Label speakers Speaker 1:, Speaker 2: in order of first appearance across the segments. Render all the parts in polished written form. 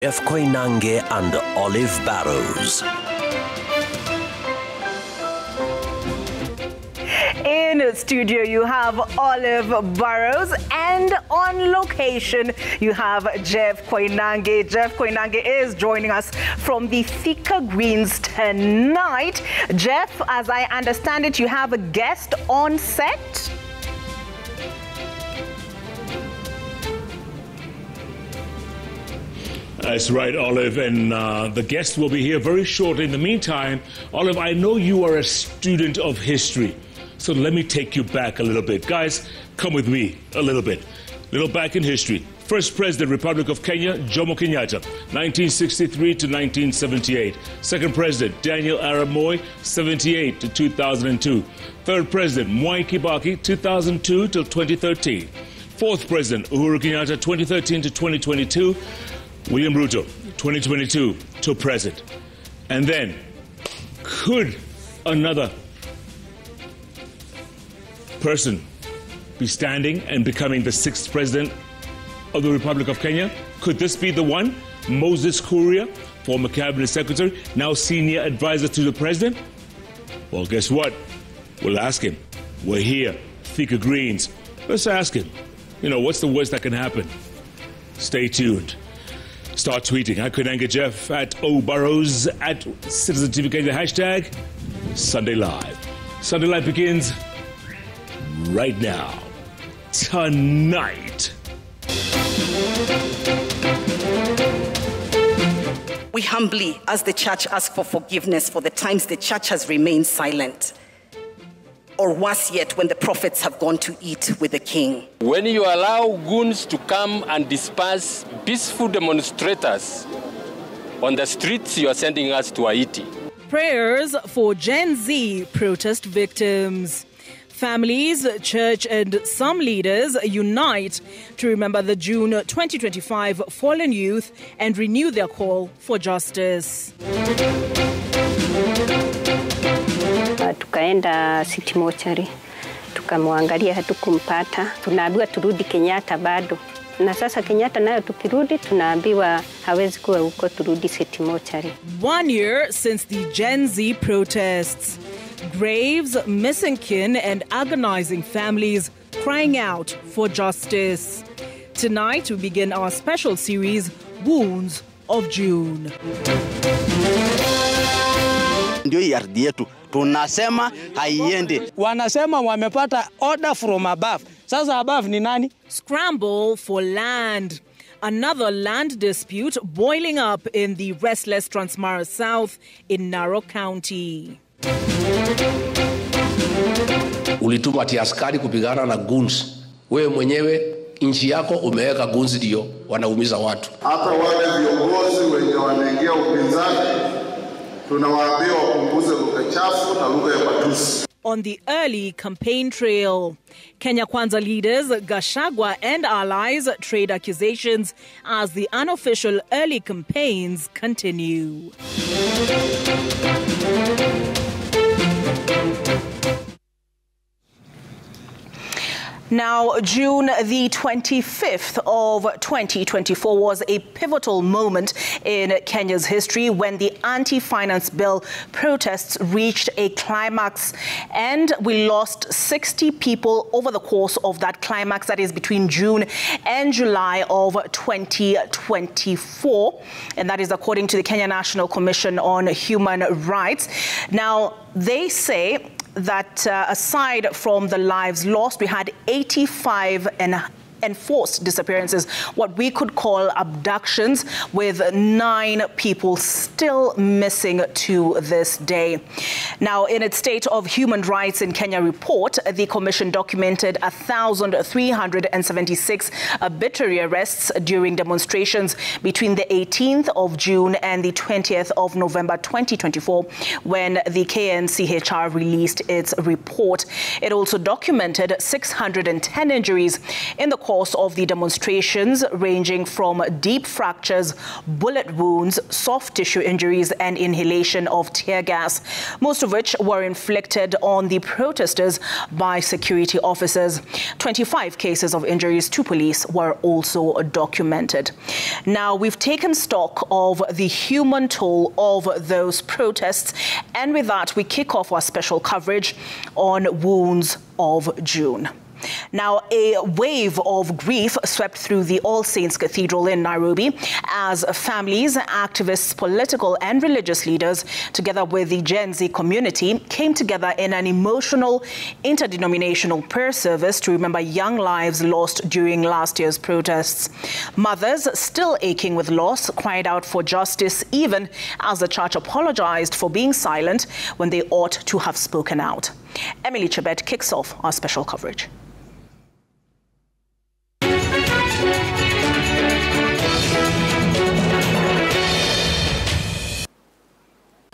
Speaker 1: Jeff Koinange and Olive Barrows.
Speaker 2: In studio, you have Olive Barrows, and on location, you have Jeff Koinange. Jeff Koinange is joining us from the Thika Greens tonight. Jeff, as I understand it, you have a guest on set?
Speaker 3: That's right, Olive, and the guest will be here very shortly. In the meantime, Olive, I know you are a student of history, so let me take you back a little bit. Guys, come with me a little bit. Little back in history. First President, Republic of Kenya, Jomo Kenyatta, 1963 to 1978. Second President, Daniel Arap Moi, 78 to 2002. Third President, Mwai Kibaki, 2002 till 2013. Fourth President, Uhuru Kenyatta, 2013 to 2022. William Ruto, 2022 to present. And then, could another person be standing and becoming the sixth president of the Republic of Kenya? Could this be the one? Moses Kuria, former cabinet secretary, now senior advisor to the president? Well, guess what? We'll ask him. We're here, Thika Greens. Let's ask him. You know, what's the worst that can happen? Stay tuned. Start tweeting at Koinange Jeff, at O Barrows, at Citizen TV Kenya, hashtag Sunday Live. Sunday Live begins right now, tonight.
Speaker 4: We humbly, as the church, ask for forgiveness for the times the church has remained silent. Or worse yet, when the prophets have gone to eat with the king.
Speaker 5: When you allow goons to come and disperse peaceful demonstrators on the streets, you are sending us to Haiti.
Speaker 6: Prayers for Gen Z protest victims. Families, church and some leaders unite to remember the June 2025 fallen youth and renew their call for justice.
Speaker 7: Tukaenda City Mortuary, tukamwangalia, hatukumpata. Tunaambiwa turudi Kenyatta bado. Na sasa Kenyatta nayo tukirudi tunaambiwa hawezi kuwa huko, turudi City Mortuary.
Speaker 6: 1 year since the Gen Z protests. Graves, missing kin and agonizing families crying out for justice. Tonight we begin our special series, Wounds of June.
Speaker 8: Ndio hii ardhi yetu tunasema haiende.
Speaker 9: Wanasema wamepata order from above. Sasa above ni nani?
Speaker 6: Scramble for land. Another land dispute boiling up in the restless Transmara South in Narok County.
Speaker 10: Ulituma ati askari kupigana na goons. Wewe mwenyewe nchi yako umeweka goons ndio wanaumiza watu.
Speaker 11: Hata wale viongozi wenye wanaingia upinzani tunawaambia wapunguze lugha chafu na lugha ya matusi.
Speaker 6: On the early campaign trail, Kenya Kwanza leaders Gachagua and allies trade accusations as the unofficial early campaigns continue.
Speaker 2: Now, June the 25th of 2024 was a pivotal moment in Kenya's history when the anti-finance bill protests reached a climax, and we lost 60 people over the course of that climax, that is between June and July of 2024, and that is according to the Kenya National Commission on Human Rights. Now, they say that aside from the lives lost, we had 85 enforced disappearances, what we could call abductions, with 9 people still missing to this day. Now, in its State of Human Rights in Kenya report, the Commission documented 1,376 arbitrary arrests during demonstrations between the 18th of June and the 20th of November 2024, when the KNCHR released its report. It also documented 610 injuries in the course of the demonstrations, ranging from deep fractures, bullet wounds, soft tissue injuries, and inhalation of tear gas, most of which were inflicted on the protesters by security officers. 25 cases of injuries to police were also documented. Now, we've taken stock of the human toll of those protests, and with that, we kick off our special coverage on Wounds of June. Now, a wave of grief swept through the All Saints Cathedral in Nairobi as families, activists, political and religious leaders, together with the Gen Z community, came together in an emotional interdenominational prayer service to remember young lives lost during last year's protests. Mothers, still aching with loss, cried out for justice, even as the church apologized for being silent when they ought to have spoken out. Emily Chebet kicks off our special coverage.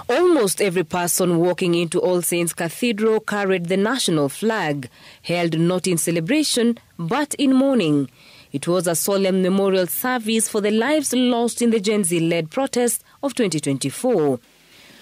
Speaker 12: Almost every person walking into All Saints Cathedral carried the national flag, held not in celebration but in mourning. It was a solemn memorial service for the lives lost in the Gen Z-led protest of 2024.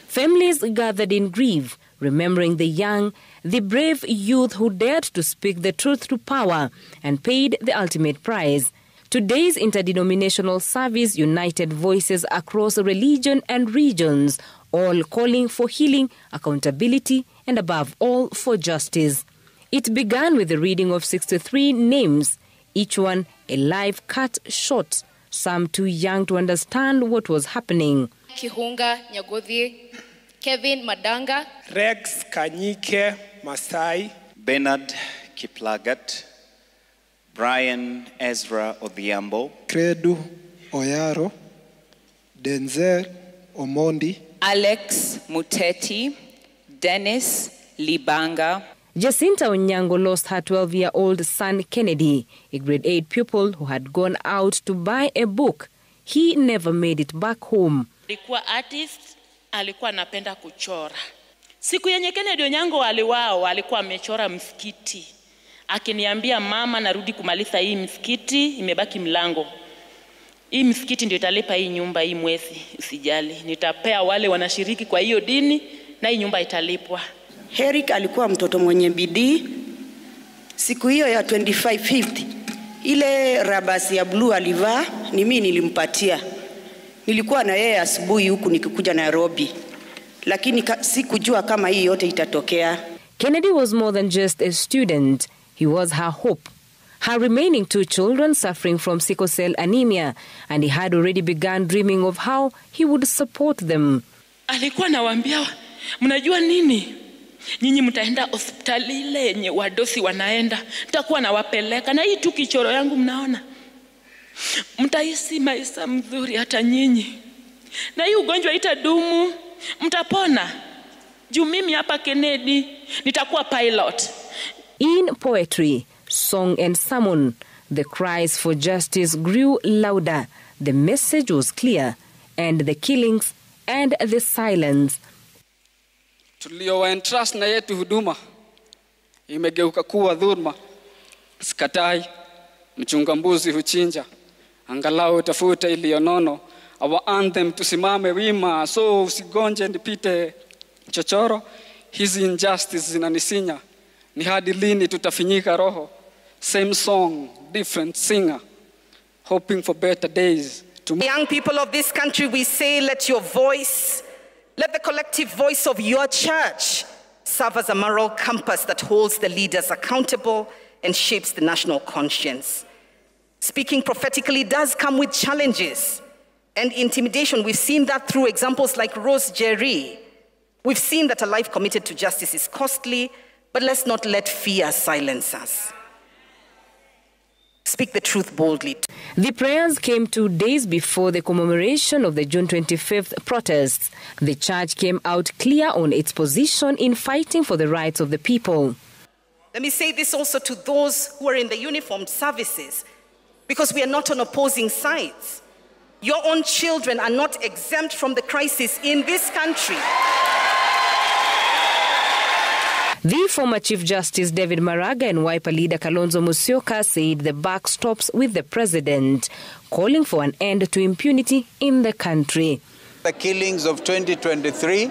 Speaker 12: Families gathered in grief, remembering the young, the brave youth who dared to speak the truth to power and paid the ultimate price. Today's interdenominational service united voices across religion and regions, all calling for healing, accountability, and above all, for justice. It began with the reading of 63 names, each one a life cut short, some too young to understand what was happening.
Speaker 13: Kihunga Nyagodhi, Kevin Madanga,
Speaker 14: Rex Kanyike Masai,
Speaker 15: Bernard Kiplagat, Brian Ezra Odhiambo,
Speaker 14: Credu Oyaro, Denzel Omondi,
Speaker 16: Alex Muteti, Dennis Libanga.
Speaker 12: Jacinta Onyango lost her 12-year-old son Kennedy, a grade 8 pupil who had gone out to buy a book. He never made it back home.
Speaker 17: Alikuwa artist, alikuwa anapenda kuchora. Siku yenye Kennedy Onyango aliwao, alikuwa amechora msikiti. Akiniambia, mama, narudi kumaliza hii msikiti, imebaki mlango. Hii msikiti ndio italipa hii nyumba hii mwezi, usijali. Nitapea wale wanashiriki kwa hiyo dini na hii nyumba italipwa.
Speaker 18: Eric alikuwa mtoto mwenye bidii. Siku hiyo ya 2550, ile rabasi ya blue alivaa, ni mimi nilimpatia. Nilikuwa na yeye asubuhi huku nikikuja Nairobi. Lakini sikujua kama hii yote itatokea.
Speaker 12: Kennedy was more than just a student. He was her hope. Her remaining 2 children suffering from sickle cell anemia, and he had already begun dreaming of how he would support them.
Speaker 17: Alikuwa nawaambia, mnajua nini? Nyinyi mtaenda hospitali ile yenye wadosi wanaenda. Nitakuwa nawapeleka na hii tu kichoro yangu mnaona. Mtaishi maisha mzuri hata nyinyi. Na hii ugonjwa itadumu, mtapona. Juu mimi hapa Kennedy nitakuwa pilot.
Speaker 12: In poetry, song and sermon, the cries for justice grew louder. The message was clear, and the killings and the silence.
Speaker 19: Tuliowaentrust na yetu huduma imegeuka kuwa dhulma. Sikatai, mchunga mbuzi huchinja, angalau tafuta iliyonono. Our anthem tusimame wima, so usigonje nipite chochoro. Hizi injustice zinanisinya, ni hadi lini tutafinyika roho? Same song, different singer, hoping for better days.
Speaker 4: Young people of this country, we say, let your voice, let the collective voice of your church serve as a moral compass that holds the leaders accountable and shapes the national conscience. Speaking prophetically does come with challenges and intimidation. We've seen that through examples like Rose Jerry. We've seen that a life committed to justice is costly, but let's not let fear silence us. Speak the truth boldly.
Speaker 12: The prayers came 2 days before the commemoration of the June 25th protests. The church came out clear on its position in fighting for the rights of the people.
Speaker 4: Let me say this also to those who are in the uniformed services, because we are not on opposing sides. Your own children are not exempt from the crisis in this country.
Speaker 12: The former Chief Justice David Maraga and Wiper leader Kalonzo Musyoka said the buck stops with the president, calling for an end to impunity in the country.
Speaker 20: The killings of 2023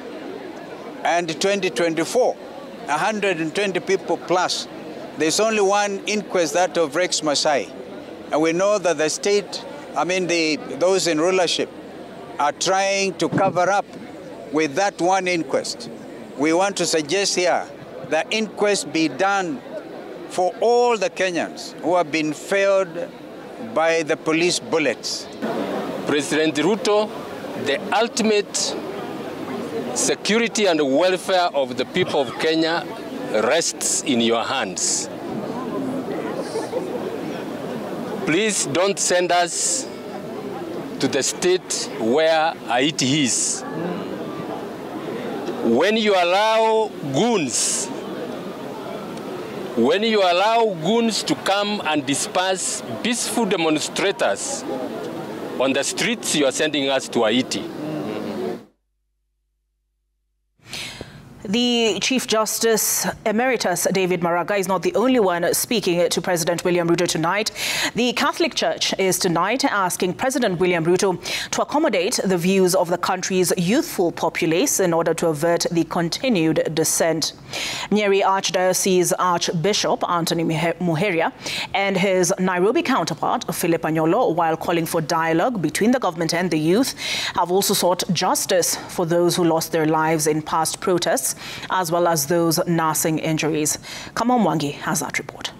Speaker 20: and 2024, 120 people plus. There's only one inquest, that of Rex Masai. And we know that the state, those in rulership, are trying to cover up with that one inquest. We want to suggest here that inquest be done for all the Kenyans who have been failed by the police bullets.
Speaker 5: President Ruto, the ultimate security and welfare of the people of Kenya rests in your hands. Please don't send us to the state where Haiti is. When you allow goons to come and disperse peaceful demonstrators on the streets, you are sending us to Haiti.
Speaker 2: The Chief Justice Emeritus David Maraga is not the only one speaking to President William Ruto tonight. The Catholic Church is tonight asking President William Ruto to accommodate the views of the country's youthful populace in order to avert the continued dissent. Nyeri Archdiocese Archbishop Anthony Muheria and his Nairobi counterpart Philip Anyolo, while calling for dialogue between the government and the youth, have also sought justice for those who lost their lives in past protests, as well as those nursing injuries. Kamau Mwangi has that report.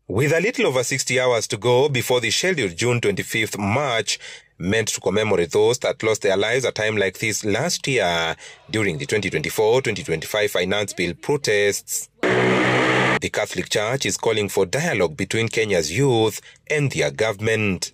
Speaker 21: With a little over 60 hours to go before the scheduled June 25th march, meant to commemorate those that lost their lives at a time like this last year during the 2024-2025 Finance Bill protests, the Catholic Church is calling for dialogue between Kenya's youth and their government.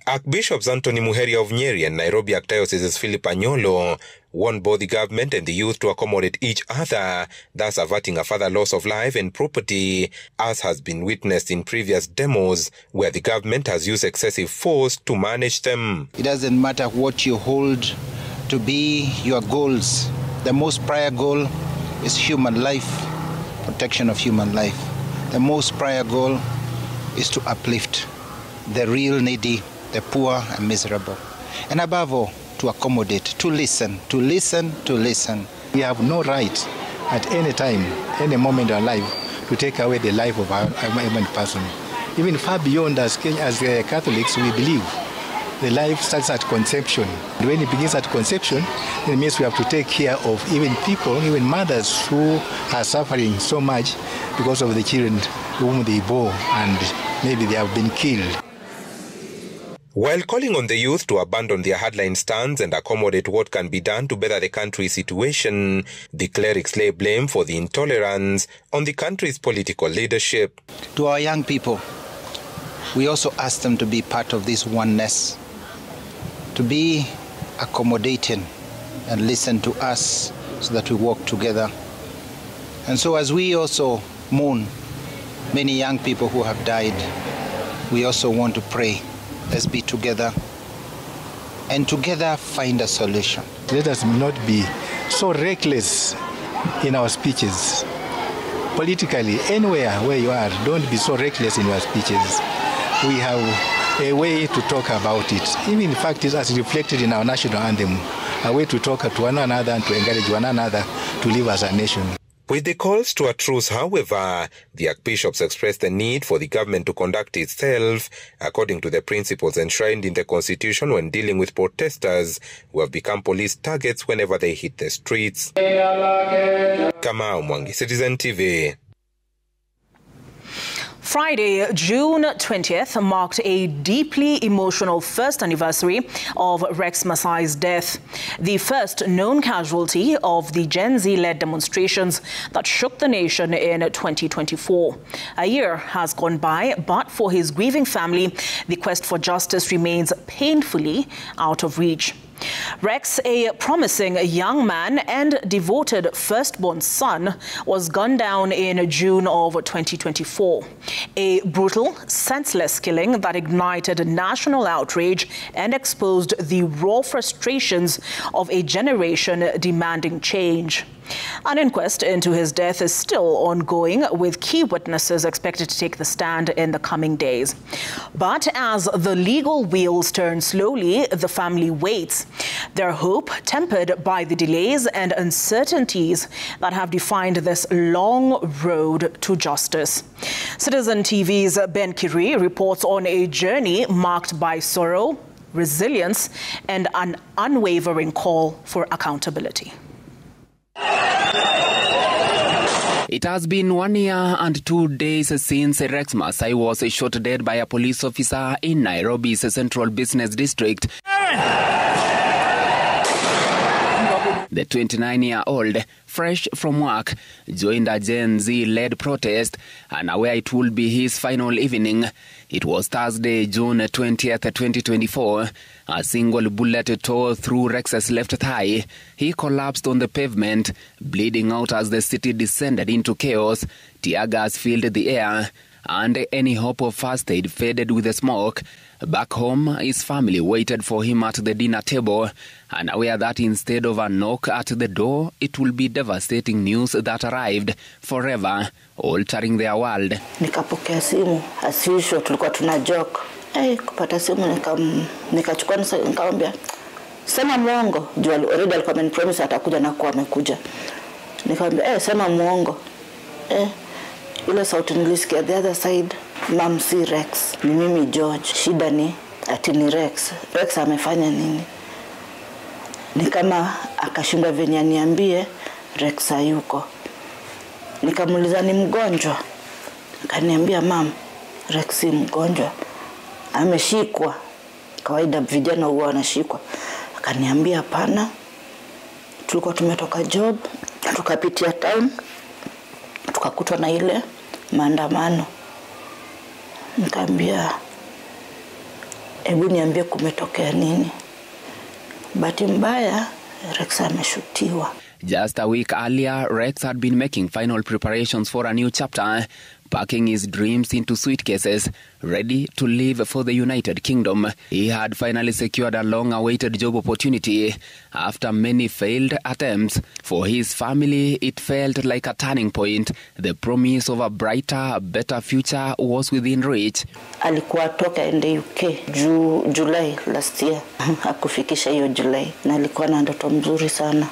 Speaker 21: Archbishops Anthony Muheria of Nyeri and Nairobi Archdiocese's Philip Anyolo warned both the government and the youth to accommodate each other, thus averting a further loss of life and property, as has been witnessed in previous demos where the government has used excessive force to manage them.
Speaker 22: It doesn't matter what you hold to be your goals. The most prior goal is human life, protection of human life. The most prior goal is to uplift the real needy, the poor and miserable. And above all, to accommodate, to listen.
Speaker 23: We have no right at any time, any moment in our life, to take away the life of our human person. Even far beyond as Catholics, we believe the life starts at conception. And when it begins at conception, it means we have to take care of even people, even mothers who are suffering so much because of the children whom they bore and maybe they have been killed.
Speaker 21: While calling on the youth to abandon their hardline stance and accommodate what can be done to better the country's situation, the clerics lay blame for the intolerance on the country's political leadership.
Speaker 22: To our young people, we also ask them to be part of this oneness, to be accommodating and listen to us so that we work together. And so as we also mourn many young people who have died, we also want to pray. Let's be together and together find a solution.
Speaker 23: Let us not be so reckless in our speeches. Politically, anywhere where you are, don't be so reckless in your speeches. We have a way to talk about it. Even in fact, it's as reflected in our national anthem, a way to talk to one another and to encourage one another to live as a nation.
Speaker 21: With the calls to a truce, however, the archbishops expressed the need for the government to conduct itself according to the principles enshrined in the Constitution when dealing with protesters who have become police targets whenever they hit the streets. Kamau Mwangi, Citizen TV.
Speaker 2: Friday, June 20th, marked a deeply emotional first anniversary of Rex Masai's death, the first known casualty of the Gen Z-led demonstrations that shook the nation in 2024. A year has gone by, but for his grieving family, the quest for justice remains painfully out of reach. Rex, a promising young man and devoted firstborn son, was gunned down in June of 2024. A brutal, senseless killing that ignited national outrage and exposed the raw frustrations of a generation demanding change. An inquest into his death is still ongoing, with key witnesses expected to take the stand in the coming days. But as the legal wheels turn slowly, the family waits, their hope tempered by the delays and uncertainties that have defined this long road to justice. Citizen TV's Ben Kiri reports on a journey marked by sorrow, resilience, and an unwavering call for accountability.
Speaker 1: It has been 1 year and 2 days since Rex Masai was shot dead by a police officer in Nairobi's Central Business District. The 29-year-old, fresh from work, joined a Gen Z-led protest, unaware it would be his final evening. It was Thursday, June 20th, 2024. A single bullet tore through Rex's left thigh. He collapsed on the pavement, bleeding out as the city descended into chaos. Tear gas filled the air, and any hope of first aid faded with the smoke. Back home, his family waited for him at the dinner table, unaware that instead of a knock at the door, it will be devastating news that arrived, forever altering their world.
Speaker 3: Nikapokea simu, as usual tulikuwa tuna joke. Kupata simu nikachukua nikamwambia sema muongo. Juu already alikuwa amenipromise atakuja na kuwa amekuja. Nikamwambia sema muongo. Ile sauti nilisikia the other side, Mom si Rex, ni mimi George. Shida ni ati ni Rex. Rex amefanya nini? Ni kama akashindwa venye niambie Rex hayuko. Nikamuuliza ni mgonjwa. Akaniambia Mom, Rex si mgonjwa, ameshikwa. Kawaida vijana huwa wanashikwa. Akaniambia hapana, tulikuwa tumetoka job, tukapitia town, tukakutwa na ile maandamano. Nikamwambia hebu niambie kumetokea nini? Bahati mbaya Rex ameshutiwa.
Speaker 1: Just a week earlier, Rex had been making final preparations for a new chapter, packing his dreams into suitcases, ready to leave for the United Kingdom. He had finally secured a long-awaited job opportunity after many failed attempts. For his family, it felt like a turning point. The promise of a brighter, better future was within reach.
Speaker 3: Alikuwa toka ende UK July last year. Hakufikisha hiyo July. Na alikuwa na ndoto mzuri sana.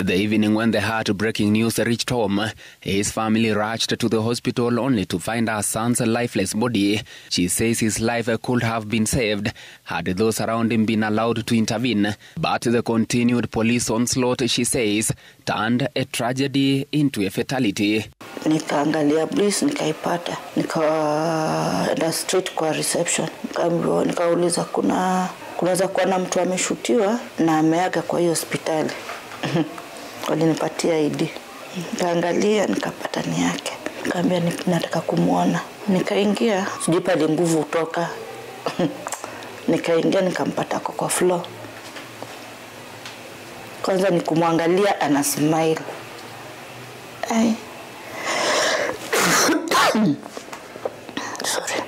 Speaker 1: The evening when the heartbreaking news reached home, his family rushed to the hospital only to find her son's lifeless body. She says his life could have been saved had those around him been allowed to intervene. But the continued police onslaught, she says, turned a tragedy into a fatality.
Speaker 3: Nikaangalia police nikaipata. Nikaenda straight kwa reception. Nikauliza kunaweza kuwa na mtu ameshutiwa na ameaga kwa hiyo hospitali. Walinipatia ID. Nikaangalia nikapata ni yake. Nikamwambia nataka kumuona. Nikaingia, sijui pale nguvu utoka. Nikaingia nikampata kwa floor. Kwanza nikumwangalia ana smile. Sorry.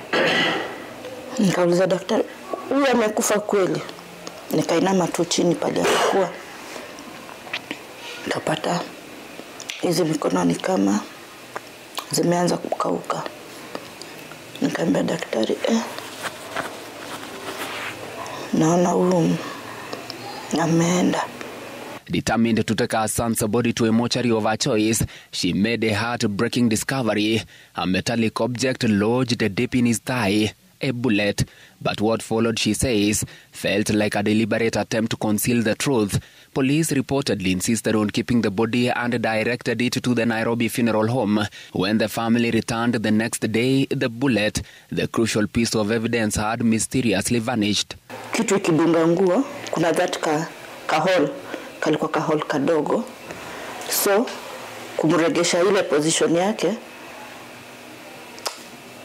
Speaker 3: Nikauliza daktari, huyu amekufa kweli? Nikainama tu chini pale alikuwa. Nikapata hizi mikono ni kama zimeanza kukauka. Nikamwambia daktari, naona huyu ameenda.
Speaker 1: Determined to take her son's body to a mortuary of her choice, she made a heartbreaking discovery. A metallic object lodged deep in his thigh. A bullet. But what followed, she says, felt like a deliberate attempt to conceal the truth. Police reportedly insisted on keeping the body and directed it to the Nairobi funeral home. When the family returned the next day, the bullet, the crucial piece of evidence, had mysteriously vanished.
Speaker 3: Kitu kidunga nguo, kuna that kahol, kalikuwa kahol kadogo. So, kumregesha ile position yake,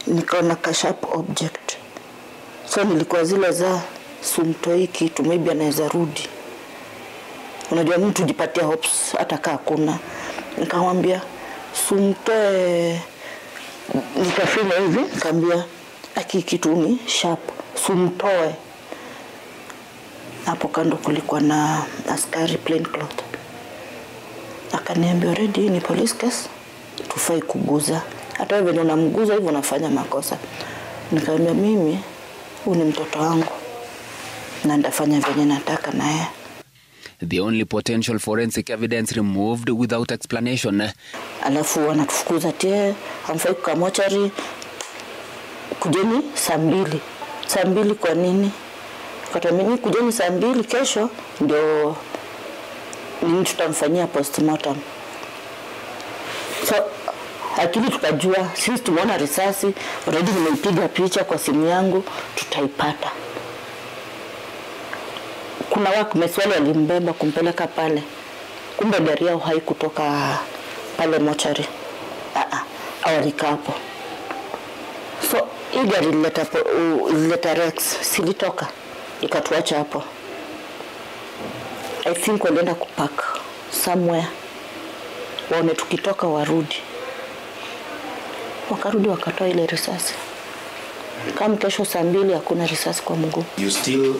Speaker 3: nikaona ka sharp object. So nilikuwa zile za sumtoi kitu, maybe anaweza rudi. Unajua mtu jipatia hopes hata kaa kuna. Nikamwambia sumtoe, nikafanya hivi, nikamwambia aki kitu ni sharp, sumtoe. Hapo kando kulikuwa na askari plain cloth. Akaniambia already ni police case, tufai kuguza. Hata wewe unamguza hivyo unafanya makosa. Nikamwambia mimi huyu ni mtoto wangu na ndafanya venye nataka na yeye.
Speaker 1: The only potential forensic evidence removed without explanation.
Speaker 3: Alafu wanatufukuza tie, hamfai kwa mochari. Kujeni saa 2. Saa 2 kwa nini? Kwa mimi kujeni saa 2 kesho ndio nini tutamfanyia postmortem. So akili tukajua sisi tumeona risasi, already nimeipiga picha kwa simu yangu, tutaipata. Kuna wako meswali alimbeba kumpeleka pale. Kumbe gari yao haikutoka pale mochari. Awalika hapo. So hii gari ileta Rex silitoka, ikatuacha hapo. I think walienda kupark somewhere. Waone tukitoka warudi. Wakarudi wakatoa ile risasi. Kama kesho saa 2 hakuna risasi kwa mguu.
Speaker 7: You still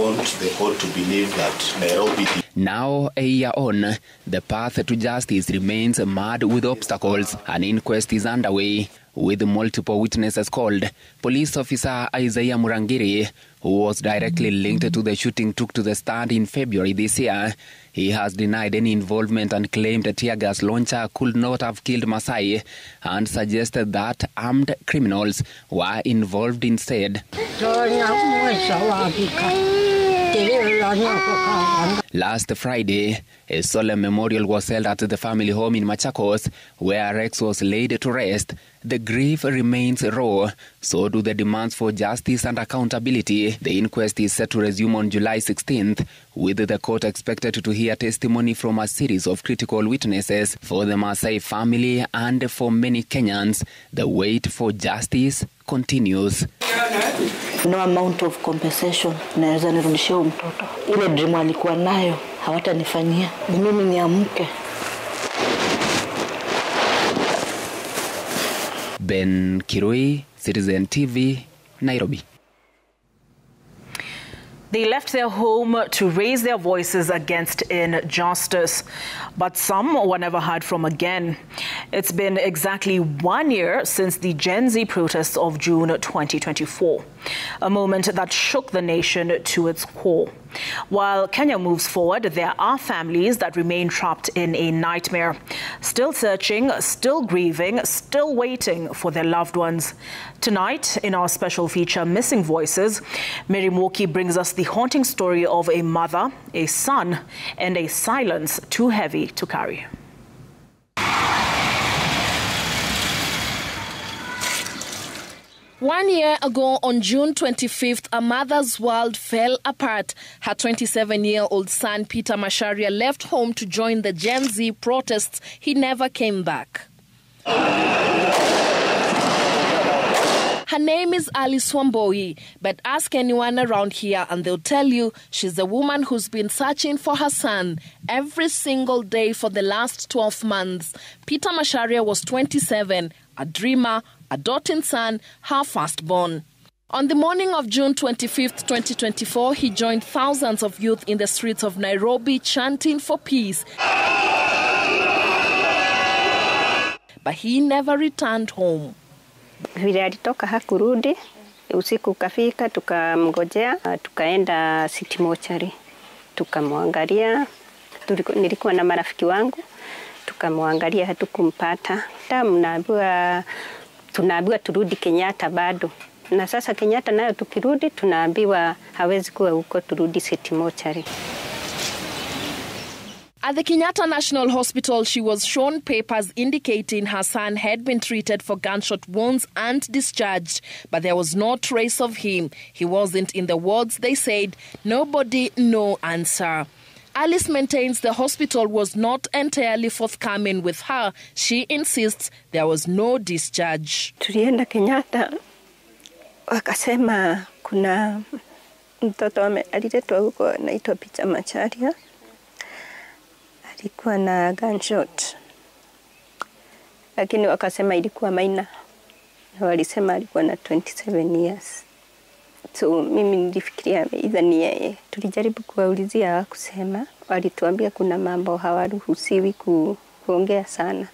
Speaker 7: want the court to believe that Nairobi.
Speaker 1: Now, a year on, the path to justice remains mad with obstacles. An inquest is underway, with multiple witnesses called. Police officer Isaiah Murangiri, who was directly linked to the shooting, took to the stand in February this year. He has denied any involvement and claimed a tear gas launcher could not have killed Masai, and suggested that armed criminals were involved instead. Last Friday, a solemn memorial was held at the family home in Machakos, where Rex was laid to rest. The grief remains raw, so do the demands for justice and accountability. The inquest is set to resume on July 16th, with the court expected to hear testimony from a series of critical witnesses. For the Masai family and for many Kenyans, the wait for justice continues.
Speaker 3: No amount of compensation naweza nirudishia mtoto. Ile dream alikuwa nayo hawatanifanyia. Mimi niamke.
Speaker 1: Ben Kirui, Citizen TV, Nairobi.
Speaker 2: They left their home to raise their voices against injustice, but some were never heard from again. It's been exactly 1 year since the Gen Z protests of June 2024, a moment that shook the nation to its core. While Kenya moves forward, there are families that remain trapped in a nightmare, still searching, still grieving, still waiting for their loved ones. Tonight, in our special feature, Missing Voices, Mary Moki brings us the haunting story of a mother, a son, and a silence too heavy to carry.
Speaker 8: One year ago, on June 25th, a mother's world fell apart. Her 27-year-old son, Peter Macharia, left home to join the Gen Z protests. He never came back. Her name is Alice Wamboi, but ask anyone around here and they'll tell you she's the woman who's been searching for her son every single day for the last 12 months. Peter Macharia was 27, a dreamer, a doting son, her firstborn. On the morning of June 25th, 2024, he joined thousands of youth in the streets of Nairobi chanting for peace. But he never returned home.
Speaker 9: Vile alitoka hakurudi, usiku ukafika, tukamngojea, tukaenda City Mortuary. Tukamwangalia, nilikuwa na marafiki wangu, tukamwangalia hatukumpata. Tunaambiwa turudi Kenyatta bado. Na sasa Kenyatta nayo tukirudi, tunaambiwa hawezi kuwa huko, turudi City Mortuary.
Speaker 8: At the Kenyatta National Hospital, she was shown papers indicating her son had been treated for gunshot wounds and discharged, but there was no trace of him. He wasn't in the wards, they said. Nobody, no answer. Alice maintains the hospital was not entirely forthcoming with her. She insists there was no discharge.
Speaker 9: Tulienda Kenyatta, wakasema kuna Mtoto aliletwa huko anaitwa Peter Macharia. Alikuwa na gunshot. Lakini wakasema ilikuwa minor. Walisema alikuwa na 27 years. So mimi nilifikiria either ni yeye. Tulijaribu kuwaulizia hawakusema. Walituambia kuna mambo hawaruhusiwi kuongea sana.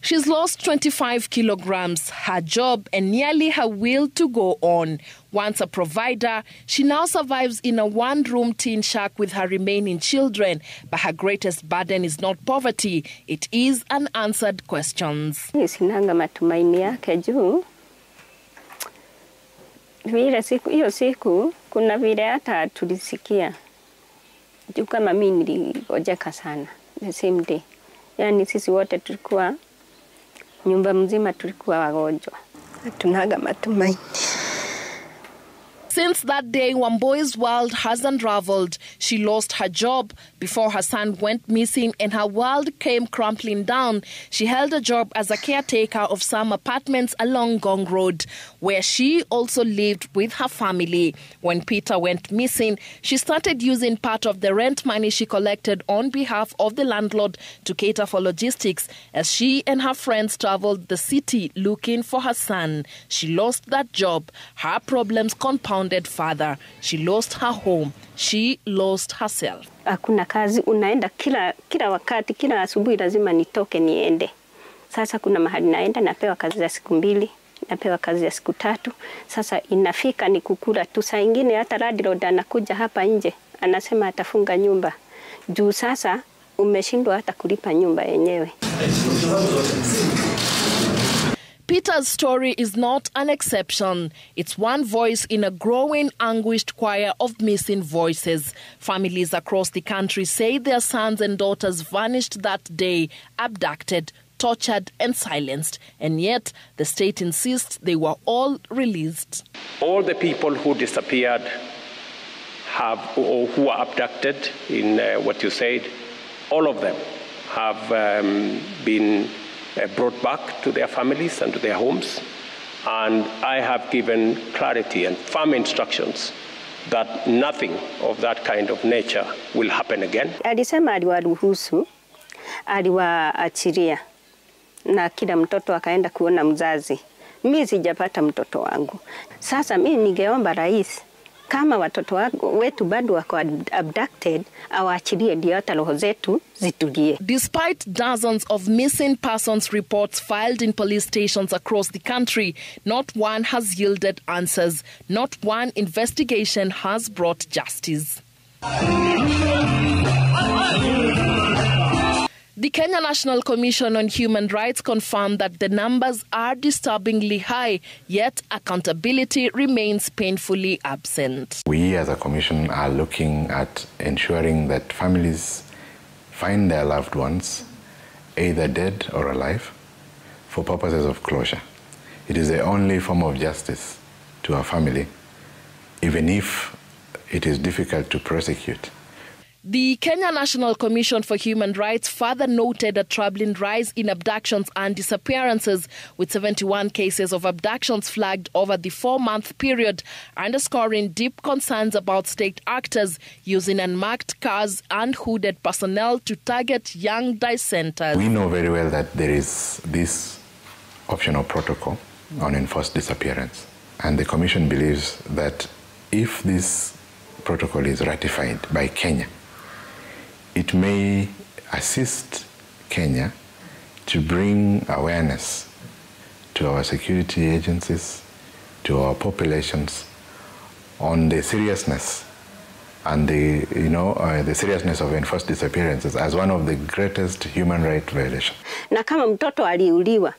Speaker 8: She's lost 25 kilograms, her job, and nearly her will to go on. Once a provider, she now survives in a one-room tin shack with her remaining children. But her greatest burden is not poverty, it is unanswered questions.
Speaker 9: Sinanga matumaini yake juu. Hiyo siku, kuna vile hata tulisikia. Juu kama mimi niligojeka sana, the same day. Yani sisi wote tulikuwa, nyumba mzima tulikuwa wagonjwa. Hatunaga matumaini.
Speaker 8: Since that day, Wamboi's world has unraveled. She lost her job before her son went missing and her world came crumbling down. She held a job as a caretaker of some apartments along Gong Road, where she also lived with her family. When Peter went missing, she started using part of the rent money she collected on behalf of the landlord to cater for logistics as she and her friends traveled the city looking for her son. She lost that job. Her problems compounded further. She lost her home. She lost herself.
Speaker 9: Hakuna kazi, unaenda kila wakati, kila asubuhi lazima nitoke niende. Sasa kuna mahali naenda napewa kazi za siku 2, napewa kazi ya siku 3. Sasa inafika ni kukula tu. Saa ingine hata landlord anakuja hapa nje, anasema atafunga nyumba. Juu sasa umeshindwa hata kulipa nyumba yenyewe.
Speaker 8: Peter's story is not an exception. It's one voice in a growing, anguished choir of missing voices. Families across the country say their sons and daughters vanished that day, abducted, tortured and silenced. And yet, the state insists they were all released.
Speaker 5: All the people who disappeared or who were abducted in what you said, all of them have been brought back to their families and to their homes. And I have given clarity and firm instructions that nothing of that kind of nature will happen again.
Speaker 9: Alisema aliwaruhusu, aliwaachilia na kila mtoto akaenda kuona mzazi. Mimi sijapata mtoto wangu. Sasa mimi ningeomba rais, kama watoto wetu bado wako abducted, awaachilie ndio hata roho zetu zitulie.
Speaker 8: Despite dozens of missing persons reports filed in police stations across the country, not one has yielded answers. Not one investigation has brought justice. The Kenya National Commission on Human Rights confirmed that the numbers are disturbingly high, yet accountability remains painfully absent.
Speaker 6: We as a commission are looking at ensuring that families find their loved ones, either dead or alive, for purposes of closure. It is the only form of justice to a family, even if it is difficult to prosecute.
Speaker 8: The Kenya National Commission for Human Rights further noted a troubling rise in abductions and disappearances, with 71 cases of abductions flagged over the 4-month period, underscoring deep concerns about state actors using unmarked cars and hooded personnel to target young dissenters.
Speaker 6: We know very well that there is this optional protocol on enforced disappearance, and the Commission believes that if this protocol is ratified by Kenya, it may assist Kenya to bring awareness to our security agencies, to our populations, on the seriousness and the seriousness of enforced disappearances as one of the greatest human rights violations.
Speaker 9: Na kama mtoto aliuliwa,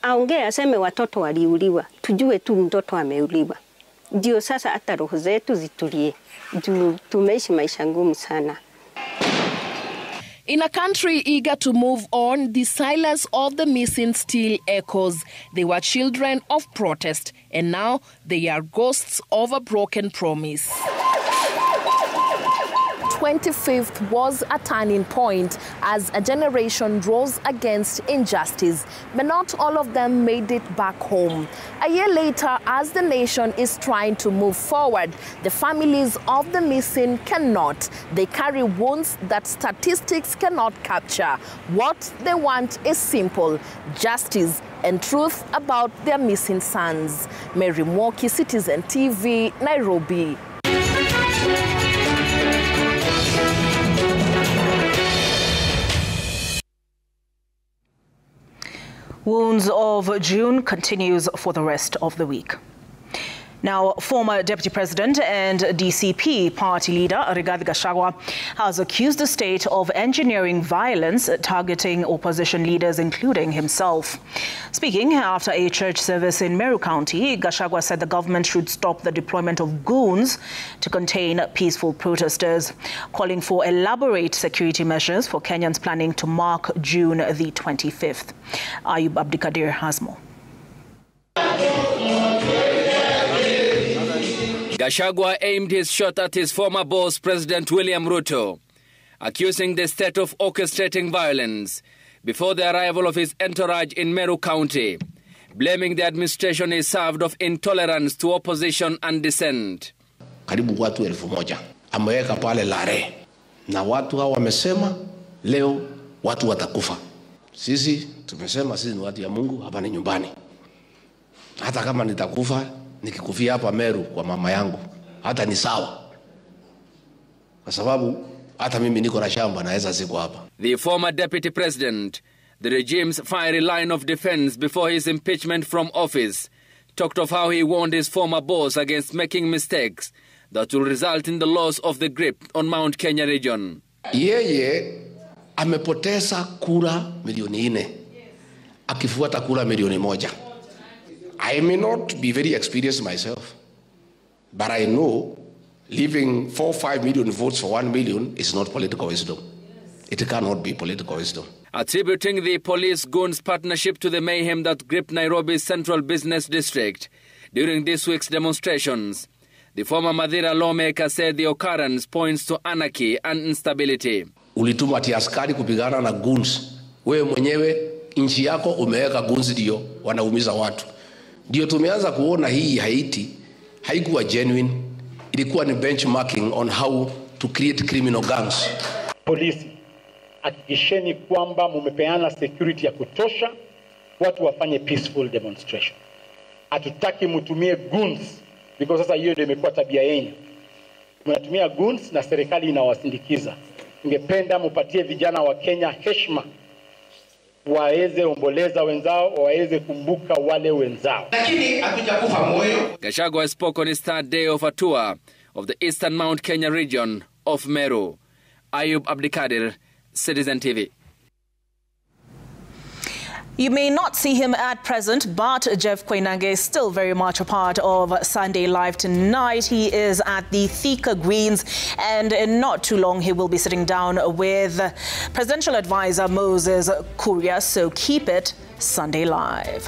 Speaker 9: aongee aseme watoto waliuliwa, tujue tu mtoto ameuliwa. Ndio sasa hata roho zetu zitulie. Tumeishi maisha ngumu sana.
Speaker 8: In a country eager to move on, the silence of the missing still echoes. They were children of protest, and now they are ghosts of a broken promise. 25th was a turning point as a generation rose against injustice, but not all of them made it back home. A year later, as the nation is trying to move forward, the families of the missing cannot. They carry wounds that statistics cannot capture. What they want is simple: justice and truth about their missing sons. Mary Mwoki, Citizen TV, Nairobi.
Speaker 2: Wounds of June continues for the rest of the week. Now, former Deputy President and DCP party leader Rigathi Gachagua has accused the state of engineering violence targeting opposition leaders, including himself. Speaking after a church service in Meru County, Gachagua said the government should stop the deployment of goons to contain peaceful protesters, calling for elaborate security measures for Kenyans planning to mark June the 25th. Ayub Abdikadir has more.
Speaker 10: Gachagua aimed his shot at his former boss, President William Ruto, accusing the state of orchestrating violence before the arrival of his entourage in Meru County, blaming the administration he served of intolerance to opposition and dissent.
Speaker 11: Karibu watu 1,000 ameweka pale Lare, na watu hao wamesema leo watu watakufa. Sisi tumesema sisi ni watu ya Mungu, hapa ni nyumbani. Hata kama nitakufa nikikufia hapa Meru kwa mama yangu, hata ni sawa, kwa sababu hata mimi niko na shamba naweza ziko hapa.
Speaker 10: The former deputy president, the regime's fiery line of defense before his impeachment from office, talked of how he warned his former boss against making mistakes that will result in the loss of the grip on Mount Kenya region.
Speaker 11: Yeye amepoteza kura milioni 4 akifuata kura milioni 1. I may not be very experienced myself, but I know leaving 4-5 million votes for 1 million is not political wisdom. It cannot be political wisdom.
Speaker 10: Attributing the police-goons partnership to the mayhem that gripped Nairobi's central business district during this week's demonstrations, the former Madhira lawmaker said the occurrence points to anarchy and instability.
Speaker 11: Ulituma askari kupigana na goons. Wewe mwenyewe nchi yako umeweka goons ndio wanaumiza watu. Ndio tumeanza kuona hii Haiti haikuwa genuine, ilikuwa ni benchmarking on how to create criminal gangs.
Speaker 13: Polisi, hakikisheni kwamba mumepeana security ya kutosha, watu wafanye peaceful demonstration. Hatutaki mtumie goons, because sasa hiyo ndio imekuwa tabia yenu. Mnatumia goons na serikali inawasindikiza. Ningependa mupatie vijana wa Kenya heshima, waweze omboleza wenzao, waweze kumbuka wale wenzao. Lakini hatujakufa moyo.
Speaker 10: Gachagua spoke on his third day of a tour of the eastern Mount Kenya region of Meru. Ayub Abdikadir, Citizen TV.
Speaker 2: You may not see him at present, but Jeff Koinange is still very much a part of Sunday Live tonight. He is at the Thika Greens, and in not too long he will be sitting down with Presidential Advisor Moses Kuria. So keep it Sunday Live.